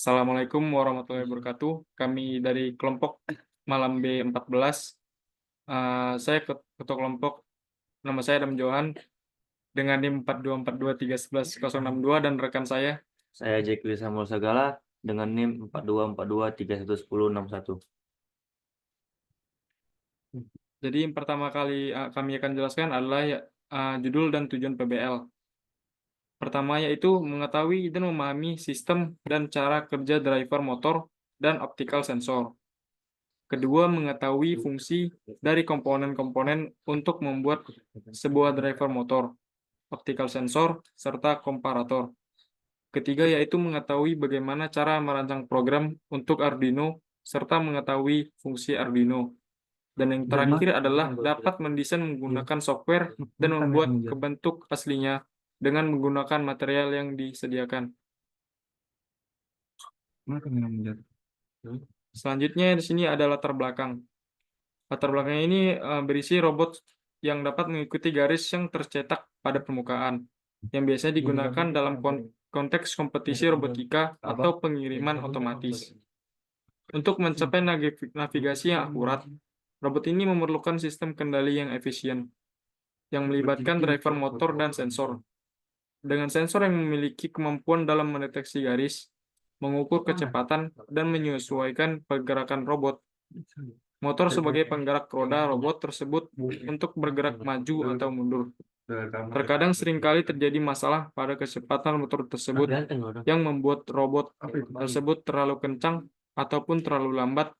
Assalamualaikum warahmatullahi wabarakatuh. Kami dari kelompok Malam B14. Saya ketua kelompok, nama saya Adam Johan dengan NIM 42423111062 dan rekan saya. Saya Jekwi Samuel Sagala dengan NIM 4242311061. Jadi yang pertama kali kami akan jelaskan adalah judul dan tujuan PBL. Pertama yaitu mengetahui dan memahami sistem dan cara kerja driver motor dan optical sensor. Kedua, mengetahui fungsi dari komponen-komponen untuk membuat sebuah driver motor, optical sensor, serta komparator. Ketiga, yaitu mengetahui bagaimana cara merancang program untuk Arduino, serta mengetahui fungsi Arduino. Dan yang terakhir adalah dapat mendesain menggunakan software dan membuat ke bentuk aslinya dengan menggunakan material yang disediakan. Selanjutnya di sini ada latar belakang. Latar belakangnya ini berisi robot yang dapat mengikuti garis yang tercetak pada permukaan, yang biasanya digunakan dalam konteks kompetisi robotika atau pengiriman otomatis. Untuk mencapai navigasi yang akurat, robot ini memerlukan sistem kendali yang efisien, yang melibatkan driver motor dan sensor. Dengan sensor yang memiliki kemampuan dalam mendeteksi garis, mengukur kecepatan, dan menyesuaikan pergerakan robot. Motor sebagai penggerak roda robot tersebut untuk bergerak maju atau mundur. Terkadang seringkali terjadi masalah pada kecepatan motor tersebut yang membuat robot tersebut terlalu kencang ataupun terlalu lambat,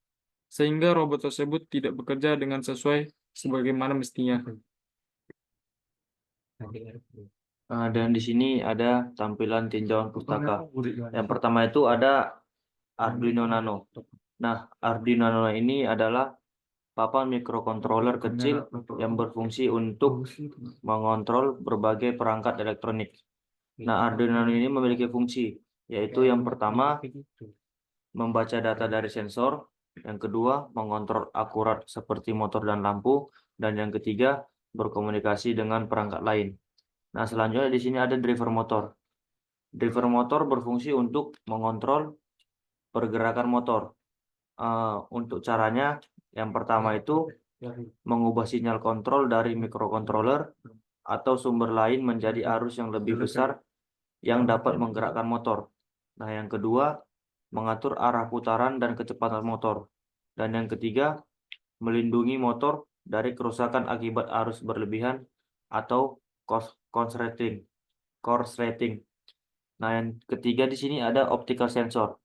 sehingga robot tersebut tidak bekerja dengan sesuai sebagaimana mestinya. Dan di sini ada tampilan tinjauan pustaka. Yang pertama itu ada Arduino Nano. Nah, Arduino Nano ini adalah papan mikrokontroler kecil yang berfungsi untuk mengontrol berbagai perangkat elektronik. Nah, Arduino Nano ini memiliki fungsi, yaitu yang pertama membaca data dari sensor, yang kedua mengontrol akurat seperti motor dan lampu, dan yang ketiga berkomunikasi dengan perangkat lain. Nah, selanjutnya di sini ada driver motor. Driver motor berfungsi untuk mengontrol pergerakan motor. Untuk caranya, yang pertama itu mengubah sinyal kontrol dari mikrokontroler atau sumber lain menjadi arus yang lebih besar yang dapat menggerakkan motor. Nah, yang kedua, mengatur arah putaran dan kecepatan motor. Dan yang ketiga, melindungi motor dari kerusakan akibat arus berlebihan atau korsleting. Nah, yang ketiga di sini ada optical sensor.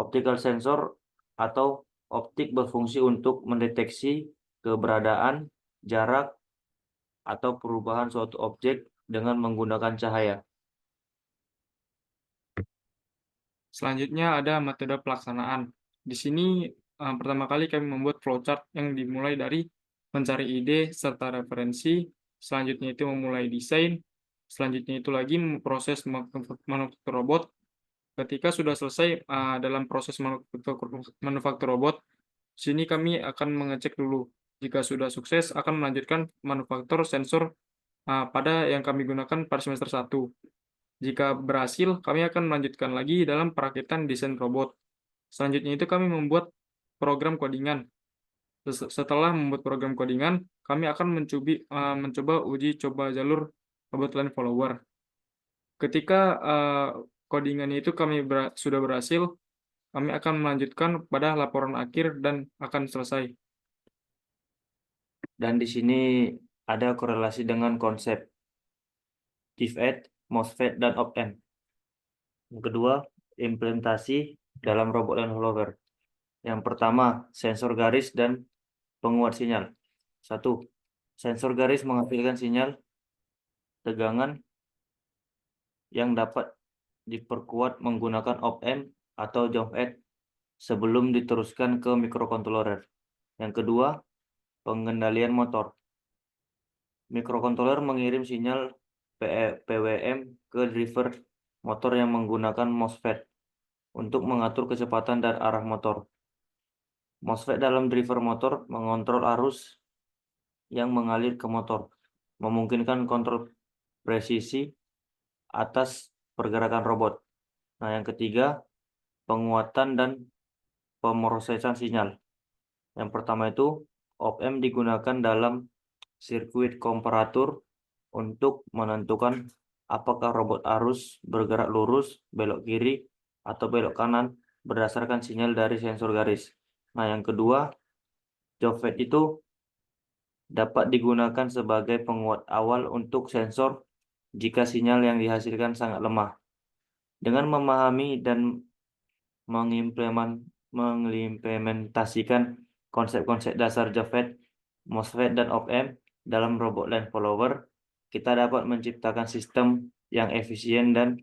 Optical sensor atau optik berfungsi untuk mendeteksi keberadaan, jarak, atau perubahan suatu objek dengan menggunakan cahaya. Selanjutnya ada metode pelaksanaan. Di sini pertama kali kami membuat flowchart yang dimulai dari mencari ide serta referensi, selanjutnya itu memulai desain, selanjutnya itu lagi proses manufaktur robot. Ketika sudah selesai dalam proses manufaktur robot, sini kami akan mengecek dulu. Jika sudah sukses, akan melanjutkan manufaktur sensor pada yang kami gunakan pada semester 1. Jika berhasil, kami akan melanjutkan lagi dalam perakitan desain robot. Selanjutnya itu kami membuat program codingan. Setelah membuat program codingan, kami akan mencoba uji coba jalur robot line follower. Ketika codingannya itu sudah berhasil, kami akan melanjutkan pada laporan akhir dan akan selesai. Dan di sini ada korelasi dengan konsep DIV-8, MOSFET, dan op-amp. Yang kedua, implementasi dalam robot line follower. Yang pertama, sensor garis dan penguat sinyal. 1. Sensor garis menghasilkan sinyal tegangan yang dapat diperkuat menggunakan op-amp atau jump add sebelum diteruskan ke mikrokontroler. Yang kedua, pengendalian motor. Mikrokontroler mengirim sinyal PWM ke driver motor yang menggunakan MOSFET untuk mengatur kecepatan dan arah motor. MOSFET dalam driver motor mengontrol arus yang mengalir ke motor, memungkinkan kontrol presisi atas pergerakan robot. Nah, yang ketiga, penguatan dan pemrosesan sinyal. Yang pertama itu op-amp digunakan dalam sirkuit komparator untuk menentukan apakah robot arus bergerak lurus, belok kiri, atau belok kanan berdasarkan sinyal dari sensor garis. Nah, yang kedua, Jovet itu dapat digunakan sebagai penguat awal untuk sensor jika sinyal yang dihasilkan sangat lemah. Dengan memahami dan mengimplementasikan konsep-konsep dasar Jovet, MOSFET, dan op-amp dalam robot line follower, kita dapat menciptakan sistem yang efisien dan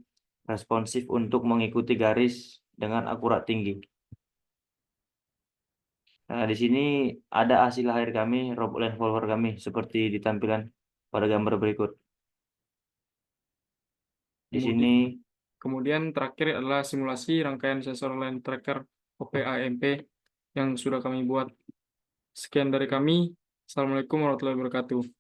responsif untuk mengikuti garis dengan akurat tinggi. Nah, di sini ada hasil akhir kami, robot line follower kami, seperti ditampilkan pada gambar berikut. Di sini Kemudian terakhir adalah simulasi rangkaian sensor line tracker OP-AMP yang sudah kami buat. Sekian dari kami. Assalamualaikum warahmatullahi wabarakatuh.